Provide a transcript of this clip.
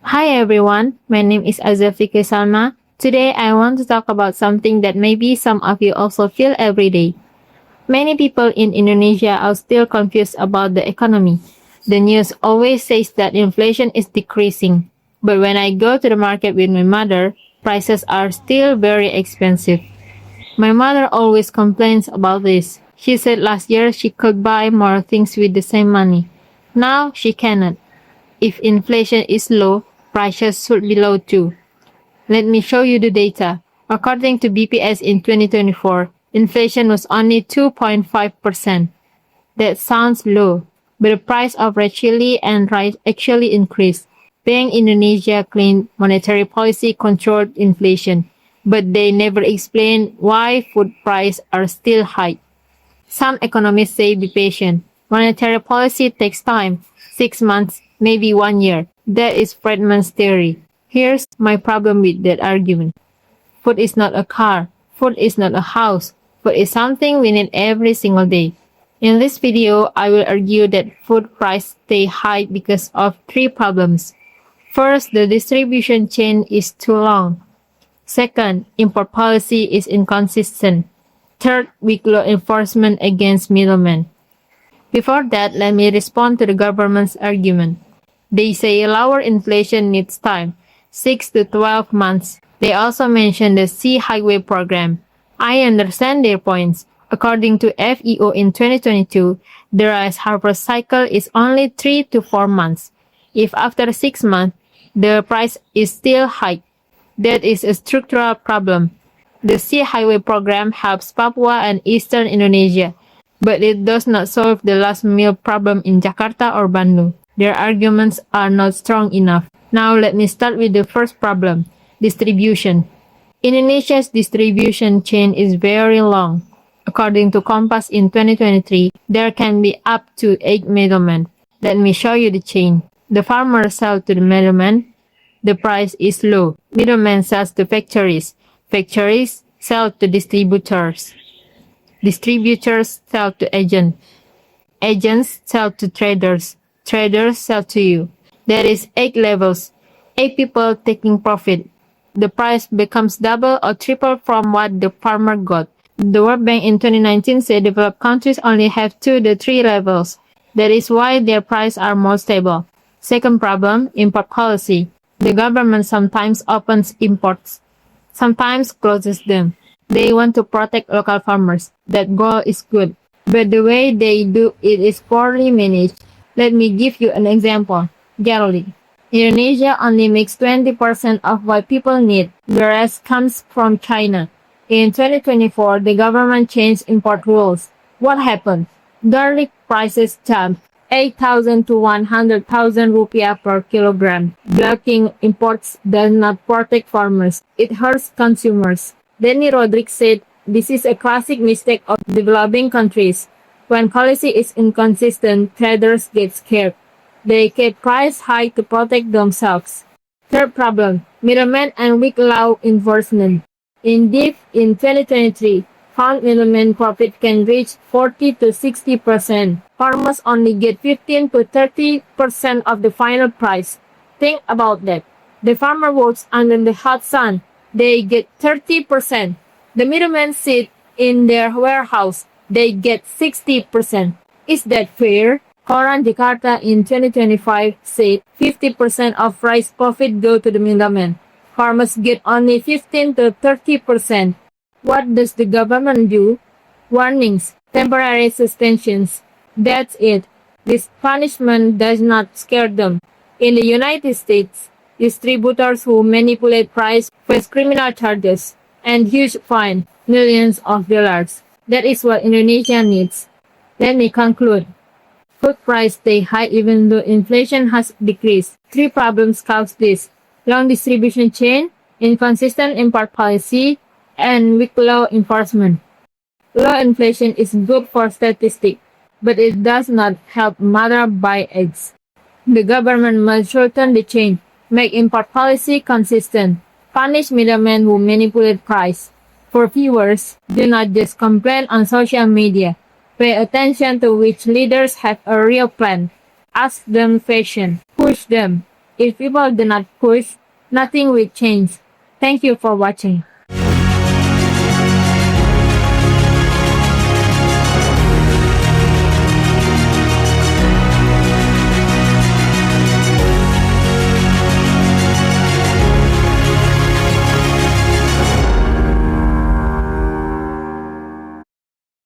Hi everyone, my name is Azizah Salma. Today I want to talk about something that maybe some of you also feel every day. Many people in Indonesia are still confused about the economy. The news always says that inflation is decreasing, but when I go to the market with my mother, prices are still very expensive. My mother always complains about this. She said last year she could buy more things with the same money. Now she cannot. If inflation is low, prices should be low too. Let me show you the data. According to BPS in 2024, inflation was only 2.5%. That sounds low, but the price of red chili and rice actually increased. Bank Indonesia claimed monetary policy controlled inflation, but they never explain why food prices are still high. Some economists say be patient. Monetary policy takes time, 6 months, maybe 1 year. That is Friedman's theory. Here's my problem with that argument. Food is not a car. Food is not a house. Food is something we need every single day. In this video, I will argue that food prices stay high because of three problems. First, the distribution chain is too long. Second, import policy is inconsistent. Third, weak law enforcement against middlemen. Before that, let me respond to the government's argument. They say lower inflation needs time, 6 to 12 months. They also mention the Sea Highway program. I understand their points. According to FEO in 2022, the rice harvest cycle is only 3 to 4 months. If after 6 months, the price is still high, that is a structural problem. The Sea Highway program helps Papua and Eastern Indonesia, but it does not solve the last meal problem in Jakarta or Bandung. Their arguments are not strong enough. Now let me start with the first problem, distribution. Indonesia's distribution chain is very long. According to Kompas in 2023, there can be up to 8 middlemen. Let me show you the chain. The farmer sells to the middleman. The price is low. Middleman sells to factories. Factories sell to distributors. Distributors sell to agents. Agents sell to traders. Traders sell to you. There is 8 levels. 8 people taking profit. The price becomes double or triple from what the farmer got. The World Bank in 2019 said developed countries only have 2 to 3 levels. That is why their prices are more stable. Second problem, import policy. The government sometimes opens imports, sometimes closes them. They want to protect local farmers. That goal is good. But the way they do it is poorly managed. Let me give you an example. Garlic. Indonesia only makes 20% of what people need. The rest comes from China. In 2024, the government changed import rules. What happened? Garlic prices jumped 8,000 to 100,000 rupiah per kilogram. Blocking imports does not protect farmers. It hurts consumers. Denny Rodriguez said, this is a classic mistake of developing countries. When policy is inconsistent, traders get scared. They keep price high to protect themselves. Third problem, middlemen and weak law enforcement. In 2023, farm middlemen profit can reach 40 to 60%. Farmers only get 15 to 30% of the final price. Think about that. The farmer works under the hot sun. They get 30%. The middlemen sit in their warehouse. They get 60%. Is that fair? Koran Jakarta in 2025 said 50% of rice profit go to the middlemen. Farmers get only 15 to 30%. What does the government do? Warnings, temporary suspensions. That's it. This punishment does not scare them. In the United States, distributors who manipulate price face criminal charges and huge fine, millions of dollars. That is what Indonesia needs. Let me conclude. Food price stay high even though inflation has decreased. 3 problems cause this. Long distribution chain, inconsistent import policy, and weak law enforcement. Low inflation is good for statistics, but it does not help mother buy eggs. The government must shorten the chain, make import policy consistent, punish middlemen who manipulate price. For viewers, do not just complain on social media. Pay attention to which leaders have a real plan. Ask them questions. Push them. If people do not push, nothing will change. Thank you for watching.